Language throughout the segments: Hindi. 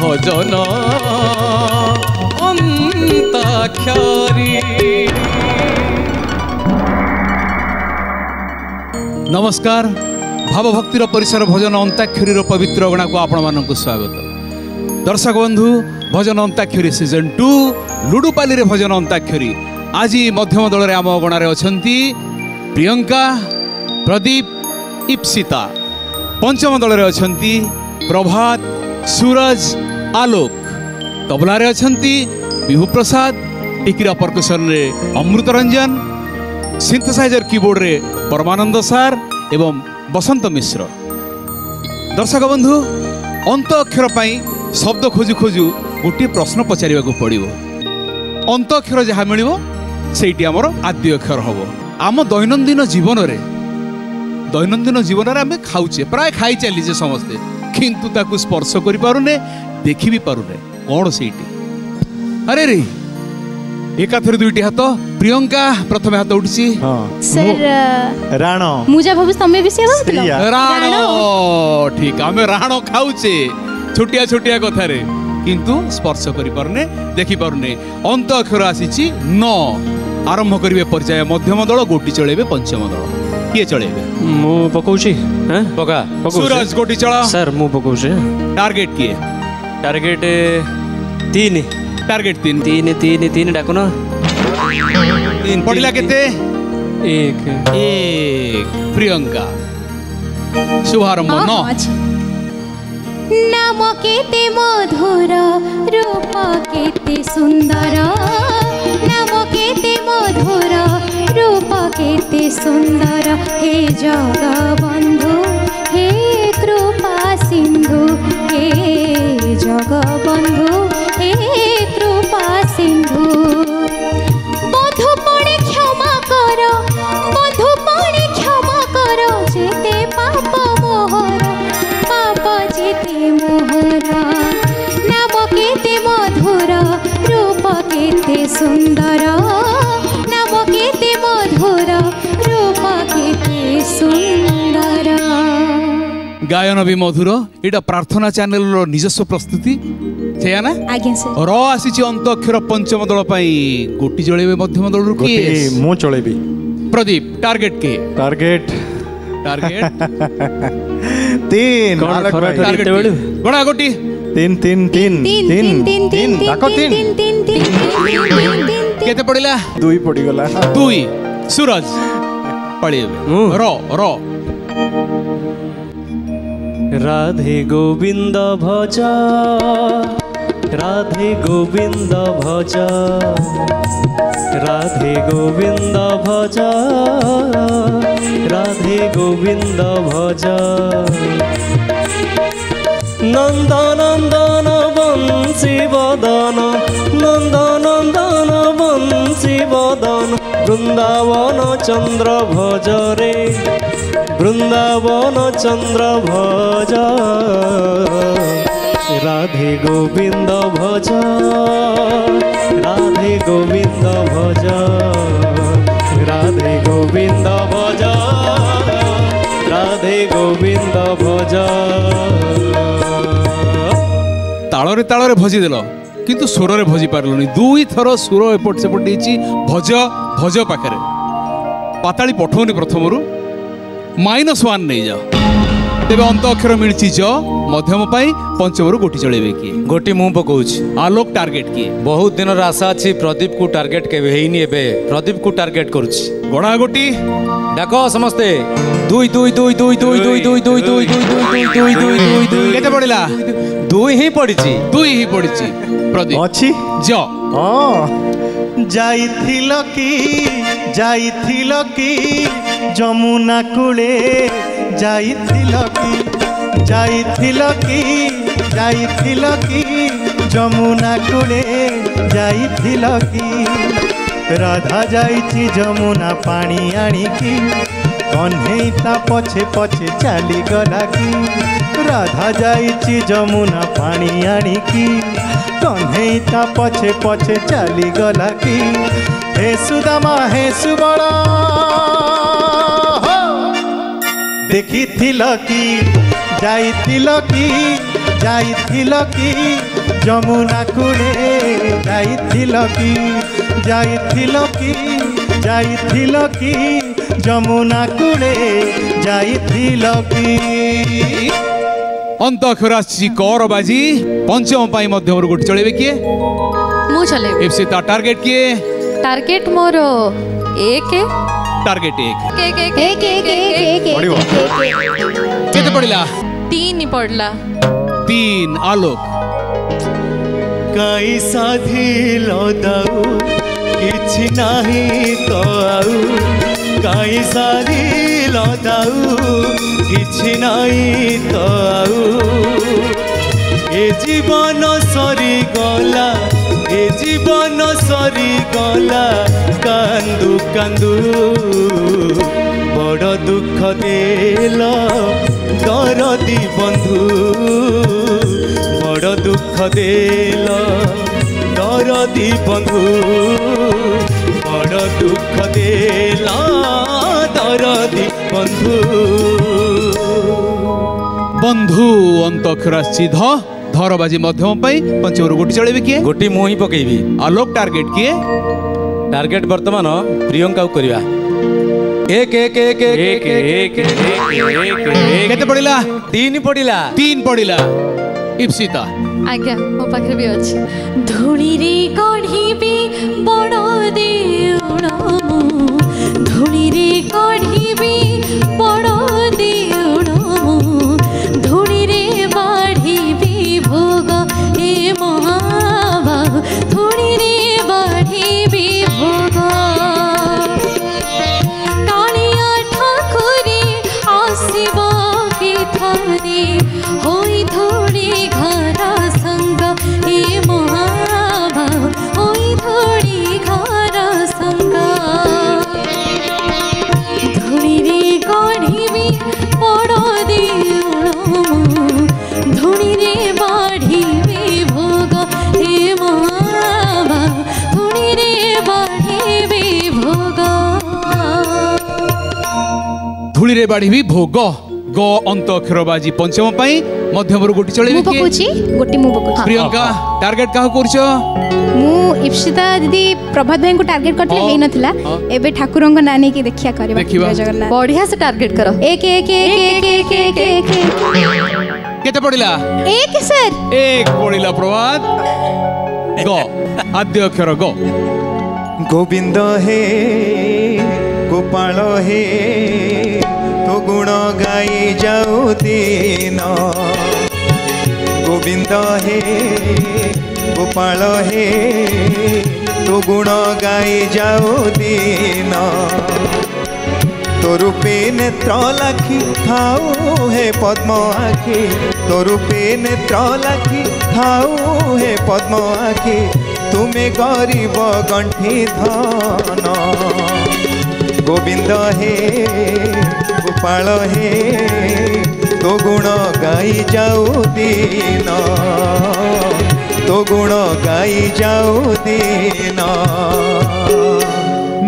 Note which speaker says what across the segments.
Speaker 1: भजन अंताक्षरी। नमस्कार, भावभक्तिर परिसर भजन अंताक्षरी पवित्र अगणा को आपण मानक स्वागत। दर्शक बंधु, भजन अंताक्षरी सीजन 2 लुडुपाली रे भजन अंताक्षरी। आज मध्यम दल रे आम अगणार अछंती प्रियंका, प्रदीप, इप्सिता। पंचम दल रे अछंती प्रभात, सूरज, आलोक। तबला रे अछंती विभु प्रसाद, टिकिरा परकुशन रे अमृत रंजन, सिंथेसाइजर कीबोर्ड रे परमानंद सार एवं बसंत मिश्र। दर्शक बंधु, अंत अक्षर पाई शब्द खोजु खोजु गोटे प्रश्न पचारिबा को पड़िबो। अंत अक्षर जहाँ मिलिबो सेठी हमर आद्य अक्षर हबो। आम दैनंदिन जीवन रे आमे खाउचे, प्राय खाई चलीचे समस्ते, किंतु ताकू स्पर्श करि पारुने, देखि भी पारुने। कोन सेठी? अरे रे, एकाथरे दुईटी हाथ। प्रियंका प्रथम हाथ उठिछि।
Speaker 2: सर
Speaker 3: राणो
Speaker 2: मुजा भाबु तमे विषय भाबुतलो।
Speaker 1: राणो, ठीक, आमे राणो खाउचे छोटिया छोटिया कथा रे, किंतु स्पर्श करि पारुने, देखि पारुने। अंत अक्षर आसीछि 9। आरंभ करिवे पर्याय मध्यम दल, गोटी चलेबे पंचम दल। किए चलेबे?
Speaker 4: मु पकोछि। हैं पका
Speaker 1: सूरज गोटी चला।
Speaker 4: सर मु पकोछि।
Speaker 1: टारगेट किए?
Speaker 4: टारगेट 3।
Speaker 1: टारगेट 3
Speaker 4: 3 3 3 डाको ना।
Speaker 1: 3 पड़िला केते?
Speaker 4: 1।
Speaker 1: प्रियंका शुभारंभ 9।
Speaker 2: नाम केते मधुर, रूप केते सुंदर। नाम केते मधुर, रूप केते सुंदर। हे जगबंधु, हे कृपा सिंधु, हे जगबंधु, हे कृपा सिंधु। बधु पड़े क्षमा कर, बधु पड़े क्षमा कर, जेते पाप मोहर, पाप जेते मोहर। नाम केते मधुर, रूप केते सुंदर। नाम केते मधुर, रूप केते सुंदर।
Speaker 1: गायन भी मधुर। एटा प्रार्थना चैनल रो निजस्व प्रस्तुति छैया ना?
Speaker 2: आज्ञा सर।
Speaker 1: र आसीछि अंत अक्षर पंचम दल पई। गोटी जळेबे मध्यम दल रो
Speaker 3: गोटी मु चलेबी।
Speaker 1: प्रदीप टारगेट के?
Speaker 3: टारगेट 3।
Speaker 1: टारगेट बड़ा गोटी
Speaker 3: 3 3 3 3 3 डाको 3
Speaker 1: केते पड़िला?
Speaker 3: 2 पड़ी गला।
Speaker 1: 2। सूरज पड़िबे र
Speaker 4: राधे गोविंद भज, राधे गोविंद भज, राधे गोविंद भज, राधे गोविंद भज। नंद नंदन बंशी बदन, नंद नंदन बंशी बदन। वृंदावन चंद्र भज रे, वृंदावन चंद्र भज। राधे गोविंद भज, राधे गोविंद भज, राधे गोविंद भज, राधे गोविंद भज।
Speaker 1: ताଳରେ ताଳରେ भजी देल, किंतु स्वर रे भजी पारलनी। 2 थर सुर एपट सेपट देछि। भज भज पाखरे पाताली पठौनी प्रथमरु -1 नहीं जाओ। तेबे अंत अक्षर मिलछि ज मध्यम पाई। पंचमरु गोटी चलेबे की?
Speaker 5: गोटी मु पकोछि।
Speaker 1: आलोक टारगेट की?
Speaker 5: बहुत दिन आशा अछि प्रदीप को टारगेट के हेइनी, एबे प्रदीप को टारगेट करूछि।
Speaker 1: गणा गोटी
Speaker 5: डाको समस्ते। 2 2 2 2 2 2 2 2 2 2 2
Speaker 1: केते पड़िला?
Speaker 5: 2 ही पड़िछि।
Speaker 1: 2 ही पड़िछि। प्रदीप
Speaker 3: अछि
Speaker 1: ज
Speaker 3: जाइथिल की जमुना कूले, जाइथिल की जमुना कूले, जाइथिल की। राधा जाइछि जमुना पानी आनिकी, कन्हई ता पछे पछे चली गला की। राधा जाइछि जमुना पानी आनिकी, कन्हई ता पछे पछे चली गला की। हे सुदामा हे सुबला, देखिथिल की ଯାଇଥିଲ କି ଯାଇଥିଲ କି ଯମୁନା କୂଳେ ଯାଇଥିଲ କି ଯାଇଥିଲ କି ଯାଇଥିଲ କି ଯମୁନା କୂଳେ ଯାଇଥିଲ କି
Speaker 1: अंतःक्षर आसी कर बाजी पंचम पाई मध्यम गोटी चलेबे किए
Speaker 6: मु चले
Speaker 1: इप्सिता टार्गेट किए
Speaker 6: टार्गेट मोर एक
Speaker 1: टार्गेट एक
Speaker 2: एक
Speaker 1: केते पड़िला
Speaker 6: तीन पड़ला
Speaker 1: तीन आलोक
Speaker 3: काई साधिल दाऊ किछि नाही तो आउ काई साधिल दाऊ किछि नाही तो आउ ए जीवन सरी गला ए जीवन सरी गला कांदू कांदू बड़ दुख देल दरदी बंधु बड़ दुख देल दरदी बंधु बड़ दुख देल दरदी बंधु
Speaker 1: बंधु अंतःक्षर आसी धर बाजी मध्यम पाई पंचम गोटी चलेबे किए
Speaker 5: गोटी मु ही पकेबी
Speaker 1: आलोक टार्गेट किए
Speaker 5: टार्गेट वर्तमान प्रियंका को करवा एक एक एक एक एक एक
Speaker 1: केते पड़िला
Speaker 5: तीन पड़िला
Speaker 1: तीन पड़िला इप्सिता
Speaker 6: आज्ञा मो पाखे भी अच्छी धूली रे कढ़ी बड़ देउण धूली रे कढ़ी बड़ देउण धूली रे बाढ़ी भोग हे महाबाहु धूली रे बाढ़ी भोग कालिया ठाकुरी आसिब के थारे होई धूली घर संग हे महाबाहु होई धूली घर संग धूली रे कढ़ी बड़ देउण धूली रे बाढ़ी भोग हे महाबाहु धूली रे बाढ़ी भोग
Speaker 1: धूली रे बाढ़ी भोग ग अंतःक्षर बाजी पंचम पाई मध्यम गोटी
Speaker 2: मु
Speaker 1: चलेबे किए
Speaker 2: पकोची गोटी मु पकोची
Speaker 1: प्रियंका टार्गेट काह करछ
Speaker 2: मु इप्सिता दीदी प्रभात भाई को टार्गेट करते
Speaker 1: हाँ,
Speaker 2: हेई नथिला
Speaker 1: हाँ।
Speaker 2: एबे ठाकुरंग नानी की देखिया करबा
Speaker 1: देखिबा।
Speaker 2: जय जगन्नाथ
Speaker 6: बढ़िया से टार्गेट करो
Speaker 2: एक एक एक एक एक एक एक
Speaker 1: केते पड़िला
Speaker 2: एक सर
Speaker 1: एक पड़िला प्रभात ग आद्य अक्षर ग
Speaker 3: गोविंद हे गोपाल हे तो गुण गाई जाऊ दीन गोविंद हे गोपाल हे तो गुण गाई जाऊ दीन तो रूपे नेत्र लाखी थाऊ हे पद्म आखि तो रूपे नेत्र लाखी थाऊ हे पद्म आखि तुमे गरीब गंठी धन गोविंद हे गोपाल हे तो गुण गाई जाऊ दीन तो गुण गाई जाऊ दीन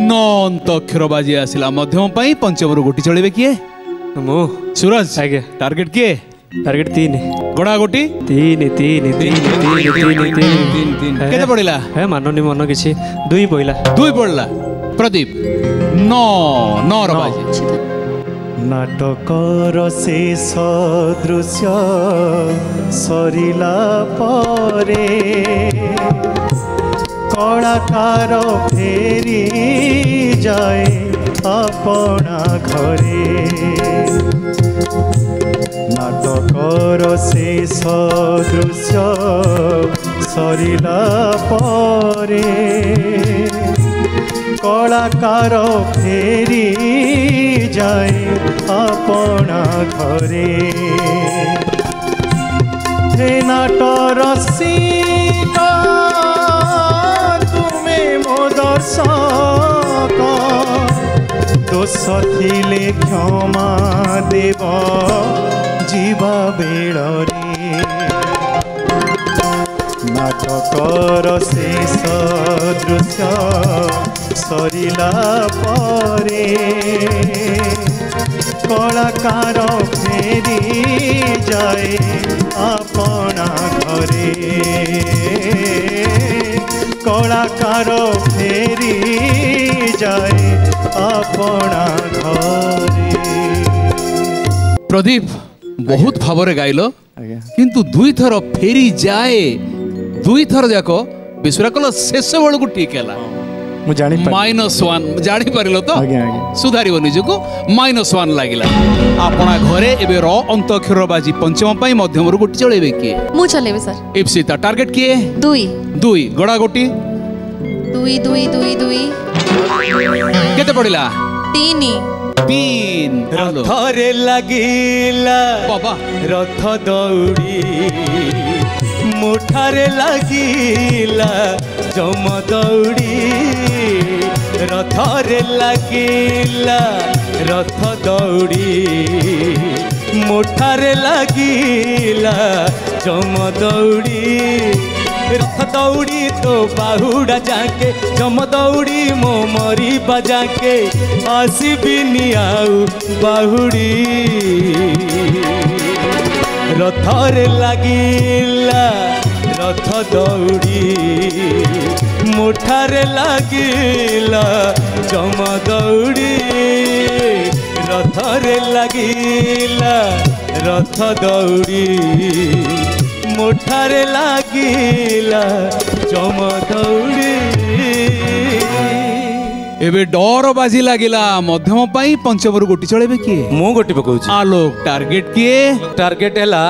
Speaker 1: न अंतःक्षर बाजी आसिला मध्यम पाई पंचम गोटी चलेबे किए
Speaker 4: मु
Speaker 1: सूरज
Speaker 4: आज्ञा
Speaker 1: टार्गेट किए
Speaker 4: टार्गेट तीन
Speaker 1: गड़ा गोटी
Speaker 4: तीन तीन तीन तीन तीन तीन
Speaker 1: केते पड़िला
Speaker 4: हे माननी मन किसी दुई पइला
Speaker 1: दुई पड़ला प्रदीप नौ र बाजी
Speaker 3: नाटकर शेष दृश्य सरिला परे कलाकार फेरी जाए अपना घरे नाटकर शेष दृश्य सरिला परे कलाकार फेरी जाए अपना घरे हे नाटर सीता तुमे मो दर्शक दोष थिले क्षमा देव जीवा बेड़रे नाटकर शेष दृश्य सरिला परे कलाकार फेरी जाए अपना घरे कलाकार फेरी जाए अपना घरे।
Speaker 1: प्रदीप बहुत भाव में गाइल किंतु दुई थर फेरी जाए दुई थर जाक विश्वास कल शेष बेल को ठीक है -1 जानी पारिल तो सुधार निजको -1 लगिला आपना घरे एबे र अंतक्षर बाजी पंचम पाई मध्यम रु गोटी चलेबे किए
Speaker 6: मु चलेबे सर
Speaker 1: इप्सिता टार्गेट किए
Speaker 6: 2
Speaker 1: गड़ा गोटी
Speaker 6: 2
Speaker 1: केते पड़िला
Speaker 6: 3
Speaker 5: रथरे लागिला
Speaker 1: बाबा
Speaker 5: रथ दौड़ी मुठारे लागिला जम दौड़ी रथरे लागिला रथ दौड़ी मुठारे लागिला जम दौड़ी रथ दौड़ी तो बाहुड़ा जाके जम दौड़ी मो मरी बजाके आसबिनी आउ बाहुड़ी रथरे लागिला रथ दौड़ी मुठारे लागिला जम दौड़ी रथरे लागिला रथ दौड़ी मुठारे लागिला जम दौड़ी
Speaker 1: एबे डर बाजी लागिला मध्यम पाई पंचम रु गोटी चलेबे किए
Speaker 5: मु गोटी पकाउछि
Speaker 1: आलोक टार्गेट किए
Speaker 5: टार्गेट हैला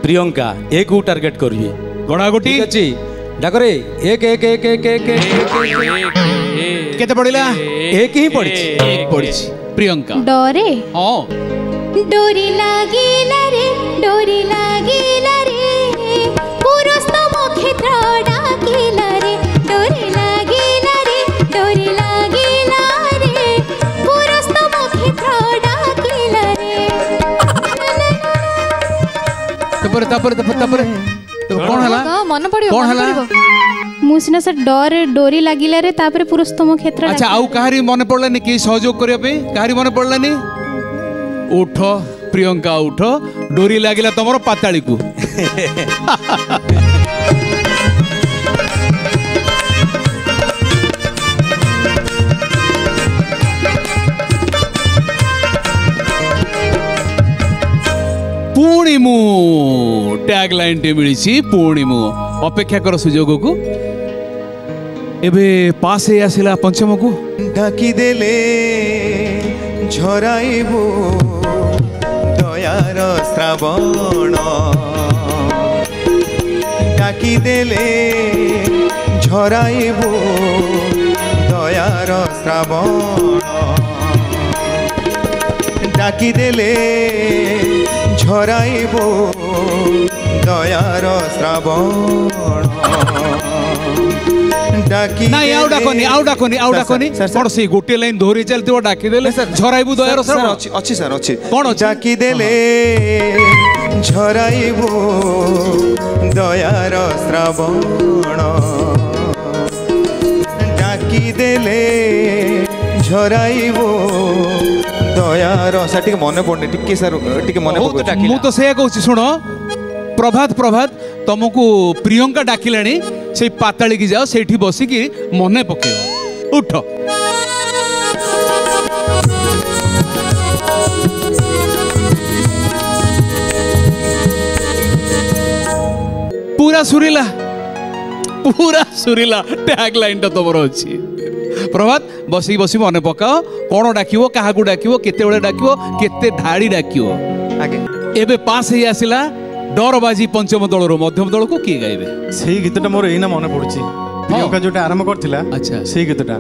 Speaker 5: प्रियंका एक को टार्गेट करिए
Speaker 1: गड़ा गोटी
Speaker 5: ठीक अछि डाकरे एक
Speaker 1: केते पड़िला
Speaker 5: एक ही पड़ी
Speaker 1: एक पड़ी प्रियंका
Speaker 2: डरे
Speaker 1: हां
Speaker 2: डोरी लागिला रे पुरुष तो मुखेत्र डाकिला रे डोरी लागिला रे पुरुष तो मुखेत्र डाकिला रे
Speaker 1: तापर कौन हला
Speaker 6: मन पड़ियो
Speaker 1: कौन हला
Speaker 2: मु सिना सर डोरी लागिला रे तापर पुरुष तो मुखेत्र
Speaker 1: अच्छा आउ कहारी मन पड़लानी कि सहयोग करिया पे कहारी मन पड़लानी उठ प्रियंका उठ डोरी लागिला तमरो पाताली को पुणी मु टैग लाइन टे मिली पुणी मु अपेक्षा कर सुजोग को एबे पास हे आसिला पंचम को
Speaker 3: ढाकी देले झराइबो दयार श्रावण ढाकी देले झराइबो दयार श्रावण ढाकी देले झराइबो दयार श्रावण डाकी
Speaker 1: नहीं आउ डाकोनी कौन से गोटे लाइन दोहरी चलती डाकी देले झराइबु दयार
Speaker 3: सर अच्छी सर अच्छी
Speaker 1: कौन
Speaker 3: डाकी देले झराइबु दयार श्रावण डाकी देले झराइबु दयार सर टिके मन पड़ने टिके सर टिके मन
Speaker 1: मु तो से कहूँ शुण प्रभात तुमको प्रियंका डाकिलाणी से पाताली की जाओ सेठी बसिकी मने पकेव उठ पूरा सुरीला टैग लाइन टा तुम अच्छी प्रभात बसिकी बसी मने पकाओ कौन डाकिवो काहाकू डाकिवो केते बेले डाकिवो केते धाड़ी डाकिवो एबे पास हे आसिला डर बाजी पंचम दल रो मध्यम दल को किए गाइबे
Speaker 3: सेही गीतटा मोर एना मन पड़ुची प्रियंका जोटा आरंभ करथिला
Speaker 1: अच्छा
Speaker 3: सेही गीतटा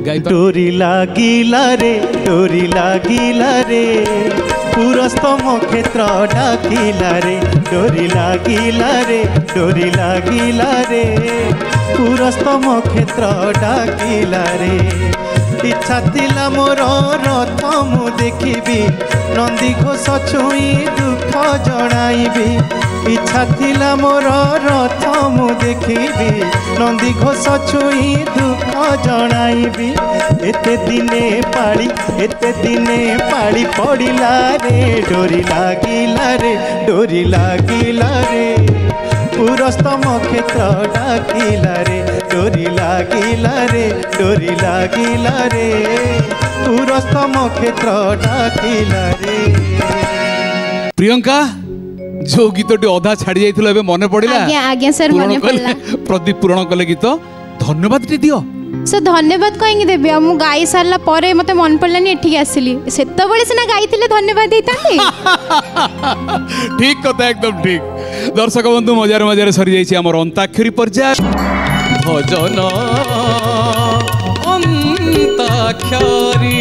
Speaker 1: गाइ
Speaker 3: डोरी लागिला रे पुरस्तम क्षेत्र डाकिला रे डोरी लागिला रे पुरस्तम क्षेत्र डाकिला रे इच्छा थिला मोर रथ मु देखिबी नंदी घोष छुई दुख जणाइबी इच्छा थिला मोर रथ मु देखिबी नंदी घोष छुई दुख जणाइबी एते दिने पाड़ी पड़िला रे डोरी लागिला रे पुरस्तम क्षेत्र डाकिला रे डोरी लागिला रे पुरस्तम क्षेत्र डाकिला रे।
Speaker 1: प्रियंका जो गीतटी अधा छाड़ी जाइथिलो एबे मने पड़िला
Speaker 2: आज्ञा आज्ञा सर मने पड़ला
Speaker 1: प्रदीप पूर्ण कले गीत धन्यवाद टी दियो
Speaker 2: सर धन्यवाद कहीं देबी मु गाई सारला परे मते मन पड़लानी एठी आसिली सेतबेले सिना गाइथिले धन्यवाद देतानी
Speaker 1: ठीक कथा एकदम ठीक। दर्शक बंधु मजार मजार सरी जाइछि हमर अंताक्षरी पर्याय
Speaker 5: भजन अंताक्षरी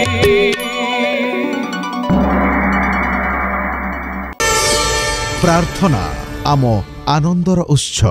Speaker 7: प्रार्थना आम आनंदर उत्स।